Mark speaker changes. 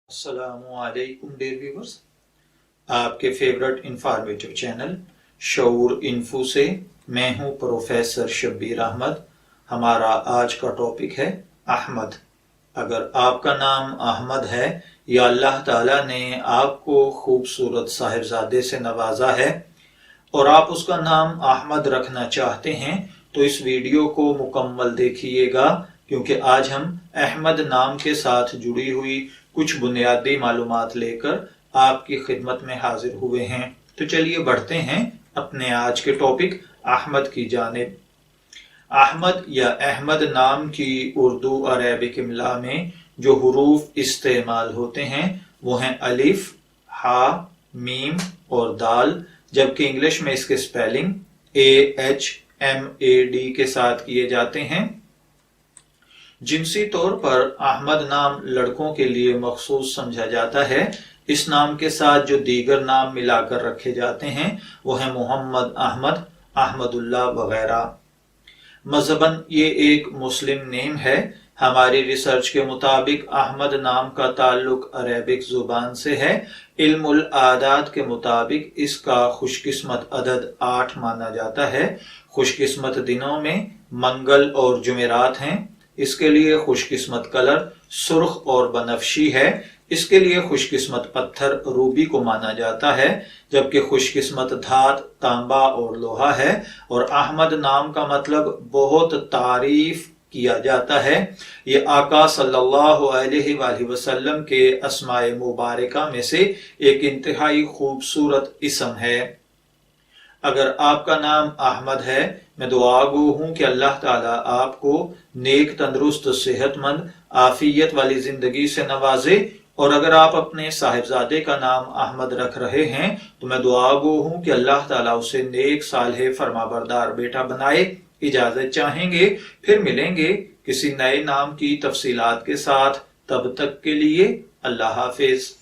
Speaker 1: السلام علیکم dear viewers, آپ کے فیورٹ انفارمیٹیو چینل شعور انفو سے میں ہوں پروفیسر شبیر احمد۔ ہمارا آج کا ٹاپک ہے احمد۔ اگر آپ کا نام احمد ہے یا اللہ تعالیٰ نے آپ کو خوبصورت صاحبزادے سے نوازا ہے اور آپ اس کا نام احمد رکھنا چاہتے ہیں تو اس ویڈیو کو مکمل دیکھیے گا، کیونکہ آج ہم احمد نام کے ساتھ جڑی ہوئی کچھ بنیادی معلومات لے کر آپ کی خدمت میں حاضر ہوئے ہیں۔ تو چلیے بڑھتے ہیں اپنے آج کے ٹاپک احمد کی جانب۔ احمد یا احمد نام کی اردو عربک املا میں جو حروف استعمال ہوتے ہیں وہ ہیں الف، ہا، میم اور دال، جبکہ انگلش میں اس کے سپیلنگ AHMAD کے ساتھ کیے جاتے ہیں۔ جنسی طور پر احمد نام لڑکوں کے لیے مخصوص سمجھا جاتا ہے۔ اس نام کے ساتھ جو دیگر نام ملا کر رکھے جاتے ہیں وہ ہیں محمد احمد، احمد اللہ وغیرہ۔ مذہباً یہ ایک مسلم نیم ہے۔ ہماری ریسرچ کے مطابق احمد نام کا تعلق عربک زبان سے ہے۔ علم الاعداد کے مطابق اس کا خوش قسمت عدد 8 مانا جاتا ہے۔ خوش قسمت دنوں میں منگل اور جمعرات ہیں۔ اس کے لیے خوش قسمت کلر سرخ اور بنفشی ہے۔ اس کے لیے خوش قسمت پتھر روبی کو مانا جاتا ہے، جبکہ خوش قسمت دھات تانبا اور لوہا ہے۔ اور احمد نام کا مطلب بہت تعریف کیا جاتا ہے۔ یہ آقا صلی اللہ علیہ وآلہ وسلم کے اسماء مبارکہ میں سے ایک انتہائی خوبصورت اسم ہے۔ اگر آپ کا نام احمد ہے، میں دعا گو ہوں کہ اللہ تعالیٰ آپ کو نیک، تندرست، صحت مند، عافیت والی زندگی سے نوازے۔ اور اگر آپ اپنے صاحبزادے کا نام احمد رکھ رہے ہیں تو میں دعا گو ہوں کہ اللہ تعالیٰ اسے نیک، صالح، فرمانبردار بیٹا بنائے۔ اجازت چاہیں گے، پھر ملیں گے کسی نئے نام کی تفصیلات کے ساتھ۔ تب تک کے لیے اللہ حافظ۔